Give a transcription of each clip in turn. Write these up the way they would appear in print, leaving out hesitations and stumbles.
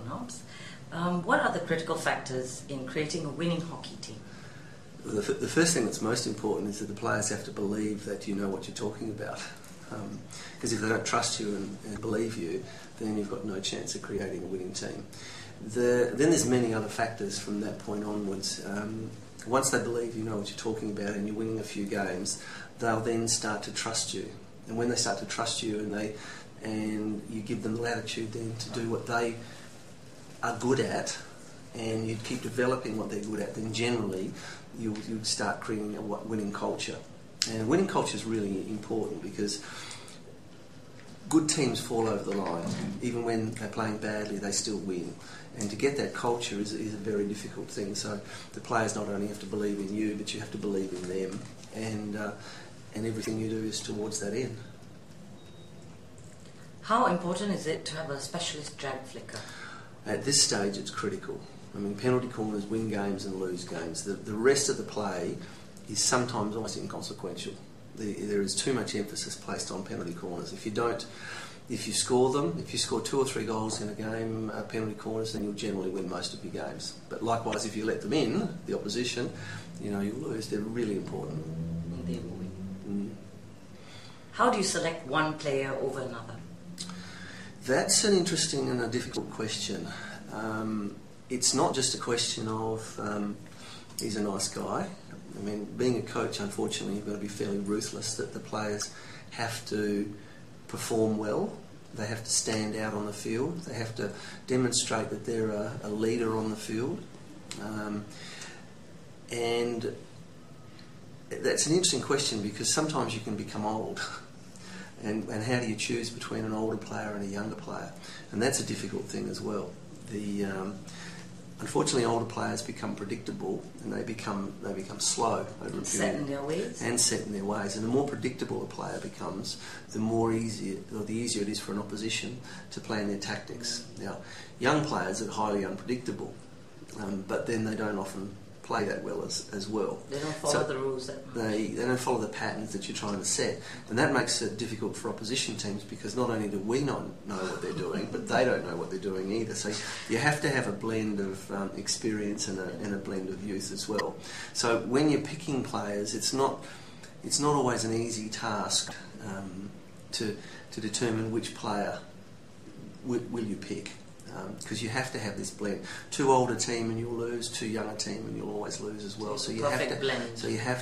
Nobbs. What are the critical factors in creating a winning hockey team? The first thing that's most important is that the players have to believe that you know what you're talking about. Because if they don't trust you and believe you, then you've got no chance of creating a winning team. Then there's many other factors from that point onwards. Once they believe you know what you're talking about and you're winning a few games, they'll then start to trust you. And when they start to trust you and you give them latitude then to do what they are good at, and you keep developing what they're good at, then generally you'll start creating a winning culture. And a winning culture is really important because good teams fall over the line. Even when they're playing badly, they still win. And to get that culture is a very difficult thing. So the players not only have to believe in you, but you have to believe in them. And everything you do is towards that end. How important is it to have a specialist drag flicker? At this stage, it's critical. I mean, penalty corners win games and lose games. The rest of the play is sometimes almost inconsequential. There is too much emphasis placed on penalty corners. If you score 2 or 3 goals in a game, penalty corners, then you'll generally win most of your games. But likewise, if you let them in, the opposition, you'll lose. They're really important. And they will win. How do you select one player over another? That's an interesting and a difficult question. It's not just a question of he's a nice guy. I mean, being a coach, unfortunately, you've got to be fairly ruthless that the players have to perform well. They have to stand out on the field. They have to demonstrate that they're a leader on the field. And that's an interesting question because sometimes you can become old. And how do you choose between an older player and a younger player? And that's a difficult thing as well. Unfortunately, older players become predictable and they become slow over a period. Set in their ways. And set in their ways. And the more predictable a player becomes, the easier it is for an opposition to plan their tactics. Now, young players are highly unpredictable, but then they don't often play that well as well. They don't follow the rules that much. They don't follow the patterns that you're trying to set. And that makes it difficult for opposition teams because not only do we not know what they're doing, but they don't know what they're doing either. So you have to have a blend of experience and a blend of youth as well. So when you're picking players, it's not always an easy task to determine which player will you pick. Because you have to have this blend. Too old a team and you'll lose, too young a team and you'll always lose as well. So you have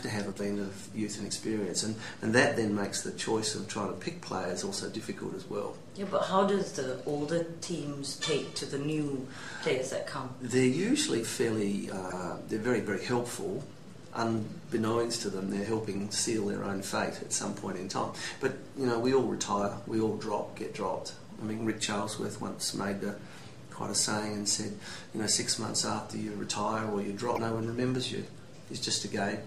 to have a blend of youth and experience, and that then makes the choice of trying to pick players also difficult as well. Yeah, but how does the older teams take to the new players that come? They're usually they're very, very helpful. Unbeknownst to them, they're helping seal their own fate at some point in time. But we all retire, we all get dropped. I mean, Rick Charlesworth once made quite a saying and said, 6 months after you retire or you drop, no one remembers you. It's just a game,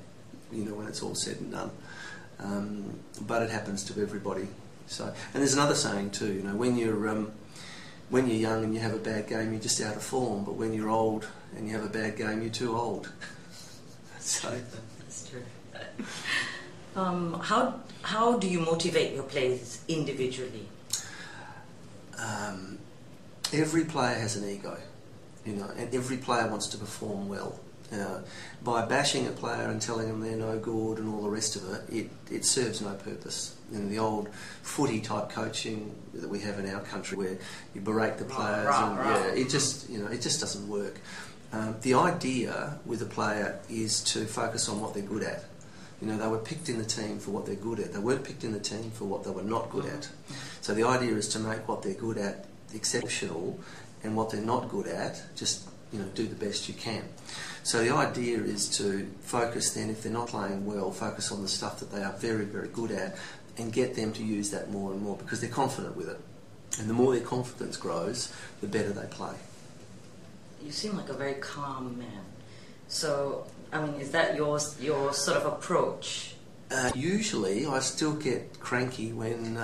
when it's all said and done. But it happens to everybody. So, and there's another saying too, when you're young and you have a bad game, you're just out of form. But when you're old and you have a bad game, you're too old. So that's true. How do you motivate your players individually? Every player has an ego, and every player wants to perform well. By bashing a player and telling them they're no good and all the rest of it serves no purpose. The old footy type coaching that we have in our country, where you berate the players, it just doesn't work. The idea with a player is to focus on what they're good at. They were picked in the team for what they're good at. They weren't picked in the team for what they were not good at. So the idea is to make what they're good at exceptional, and what they're not good at, just do the best you can. So the idea is to focus then, if they're not playing well, focus on the stuff that they are very, very good at, and get them to use that more and more because they're confident with it. And the more their confidence grows, the better they play. You seem like a very calm man. So, is that your sort of approach? Usually I still get cranky when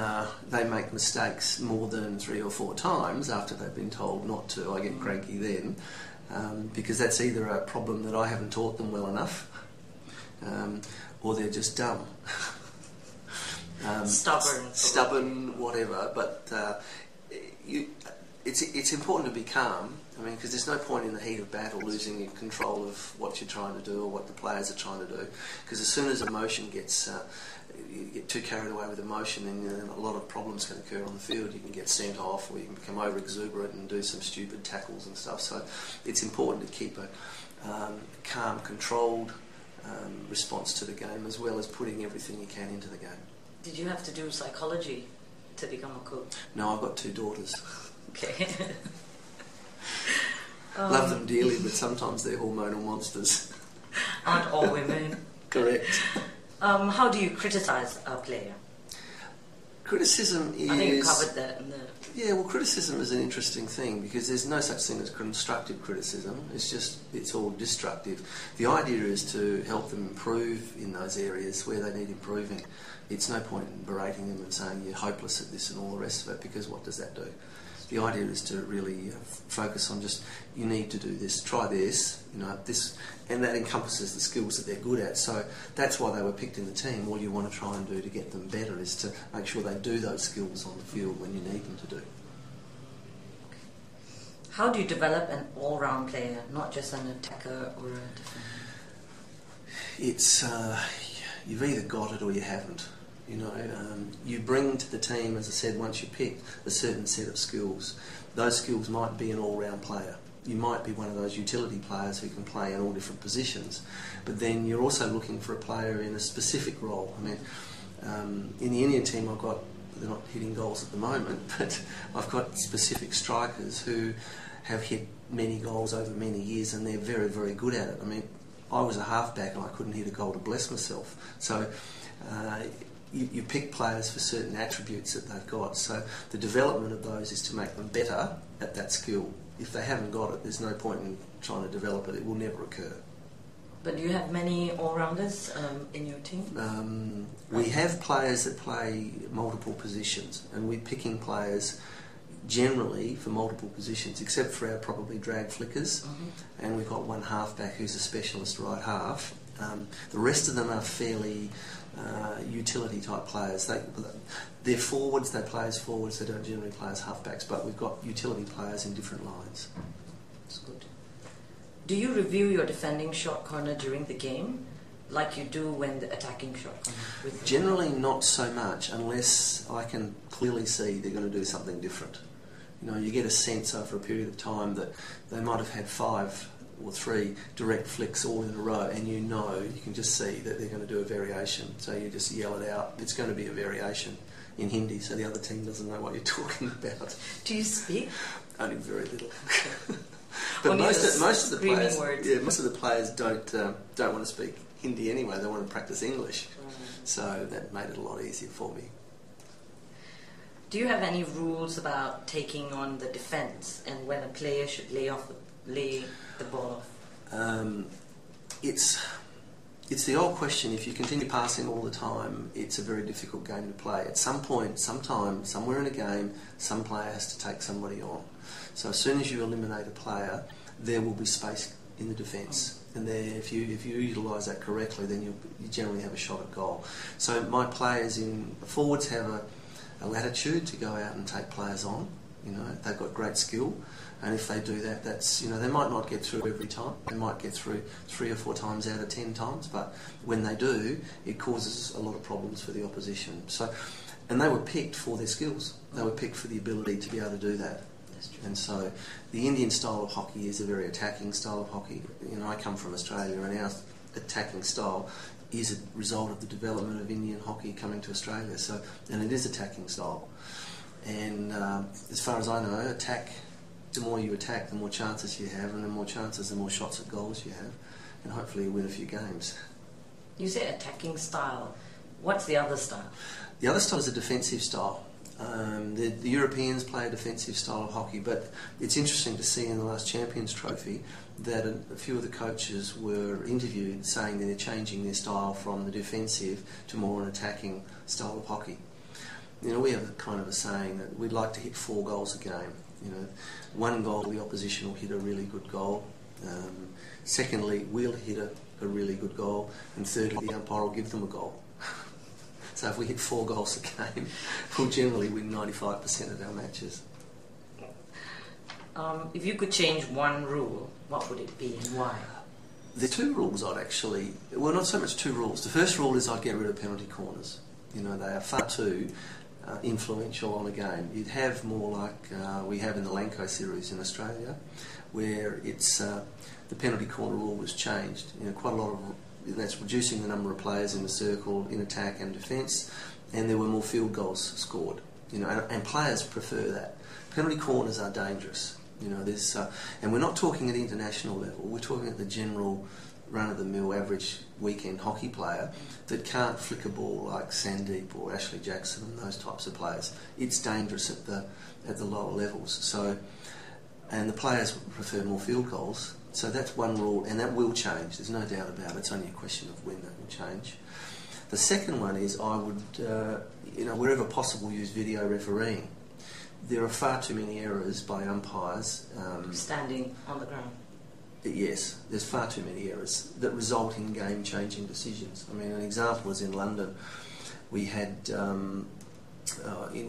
they make mistakes more than 3 or 4 times after they've been told not to. I get cranky then because that's either a problem that I haven't taught them well enough or they're just dumb. Stubborn, whatever. But it's important to be calm. I mean, because there's no point in the heat of battle losing your control of what you're trying to do or what the players are trying to do. Because as soon as emotion gets, you get too carried away with emotion, then a lot of problems can occur on the field. You can get sent off, or you can become over exuberant and do some stupid tackles and stuff. So it's important to keep a calm, controlled response to the game, as well as putting everything you can into the game. Did you have to do psychology to become a coach? No, I've got 2 daughters. Okay. Love them dearly, but sometimes they're hormonal monsters. Aren't all women? Correct. How do you criticise a player? Criticism is... I think you covered that in the... Yeah, well, criticism is an interesting thing because there's no such thing as constructive criticism. It's all destructive. The idea is to help them improve in those areas where they need improving. It's no point in berating them and saying you're hopeless at this and all the rest of it, because what does that do? The idea is to really focus on just, you need to do this, try this, this, and that encompasses the skills that they're good at. So that's why they were picked in the team. All you want to try and do to get them better is to make sure they do those skills on the field when you need them to do. How do you develop an all-round player, not just an attacker or a defender? It's, you've either got it or you haven't. You bring to the team, as I said, once you pick a certain set of skills. Those skills might be an all-round player. You might be one of those utility players who can play in all different positions. But then you're also looking for a player in a specific role. I mean, in the Indian team they're not hitting goals at the moment, but I've got specific strikers who have hit many goals over many years, and they're very, very good at it. I mean, I was a halfback and I couldn't hit a goal to bless myself. So you pick players for certain attributes that they've got. So the development of those is to make them better at that skill. If they haven't got it, there's no point in trying to develop it. It will never occur. But do you have many all-rounders in your team? We have players that play multiple positions, and we're picking players generally for multiple positions, except for our probably drag flickers, and we've got one halfback who's a specialist right half. The rest of them are fairly utility type players. They're forwards, they play as forwards, they don't generally play as halfbacks, but we've got utility players in different lines. That's good. Do you review your defending shot corner during the game, like you do when the attacking shot corner? Generally not so much, unless I can clearly see they're going to do something different. You get a sense over a period of time that they might have had 5 or 3 direct flicks all in a row, and you can just see that they're going to do a variation. So you just yell it out, it's going to be a variation in Hindi, so the other team doesn't know what you're talking about. Do you speak? Only very little. But most of the players don't want to speak Hindi anyway. They want to practice English. So that made it a lot easier for me. Do you have any rules about taking on the defence and when a player should lay the ball off? It's the old question. If you continue passing all the time, it's a very difficult game to play. At some point, sometime, somewhere in a game, some player has to take somebody on. So as soon as you eliminate a player, there will be space in the defence. And there, if you utilise that correctly, then you generally have a shot at goal. So my players in forwards have a latitude to go out and take players on. They've got great skill, and if they do that, that's they might not get through every time. They might get through 3 or 4 times out of 10 times, but when they do, it causes a lot of problems for the opposition. So, and they were picked for their skills. They were picked for the ability to be able to do that. And so the Indian style of hockey is a very attacking style of hockey. I come from Australia, and our attacking style is a result of the development of Indian hockey coming to Australia. So, and it is attacking style. And as far as I know, the more you attack, the more chances you have, and the more chances, the more shots at goals you have, and hopefully you win a few games. You say attacking style. What's the other style? The other style is a defensive style. The Europeans play a defensive style of hockey, but it's interesting to see in the last Champions Trophy that a few of the coaches were interviewed saying that they're changing their style from the defensive to more an attacking style of hockey. We have kind of a saying that we'd like to hit 4 goals a game. 1 goal, the opposition will hit a really good goal. Secondly, we'll hit a really good goal. And thirdly, the umpire will give them a goal. So if we hit 4 goals a game, we'll generally win 95% of our matches. If you could change one rule, what would it be and why? The two rules I'd actually, well, not so much two rules. The first rule is I'd get rid of penalty corners. You know, they are far too influential on a game. You'd have more like we have in the Lanco series in Australia, where it's the penalty corner rule was changed. You know, quite a lot of that's reducing the number of players in the circle in attack and defence, and there were more field goals scored. You know, and players prefer that. Penalty corners are dangerous. You know, there's and we're not talking at international level. We're talking at the general run-of-the-mill average weekend hockey player that can't flick a ball like Sandeep or Ashley Jackson and those types of players. It's dangerous at the lower levels. So, and the players prefer more field goals. So that's one rule, and that will change. There's no doubt about it. It's only a question of when that will change. The second one is I would, you know, wherever possible, use video refereeing. There are far too many errors by umpires. Standing on the ground. Yes, there's far too many errors that result in game-changing decisions. I mean, an example was in London. We had, in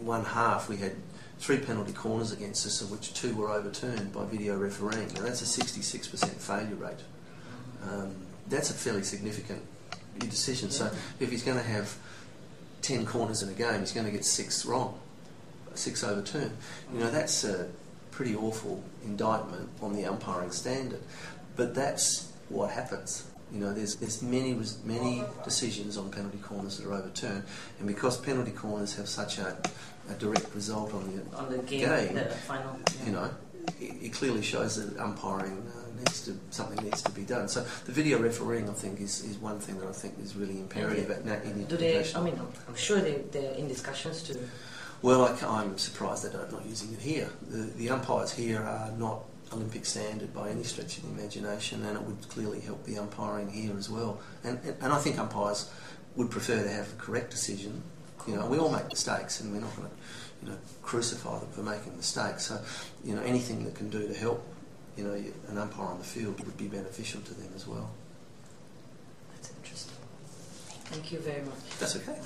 one half, we had 3 penalty corners against us, of which 2 were overturned by video refereeing. Now, that's a 66% failure rate. That's a fairly significant decision. So if he's going to have 10 corners in a game, he's going to get 6 wrong, 6 overturned. You know, that's a pretty awful indictment on the umpiring standard. But that's what happens. You know, there's many decisions on penalty corners that are overturned, and because penalty corners have such a direct result on the game, the final, you know, it clearly shows that umpiring something needs to be done. So the video refereeing, I think, is one thing that I think is really imperative at Do they? I mean, I'm sure they're in discussions too. Well, I'm surprised they're not using it here. The umpires here are not Olympic standard by any stretch of the imagination, and it would clearly help the umpiring here as well. And I think umpires would prefer to have a correct decision. You know, we all make mistakes, and we're not going to, you know, crucify them for making mistakes. So, you know, anything that can do to help, you know, an umpire on the field would be beneficial to them as well. That's interesting. Thank you very much. That's okay.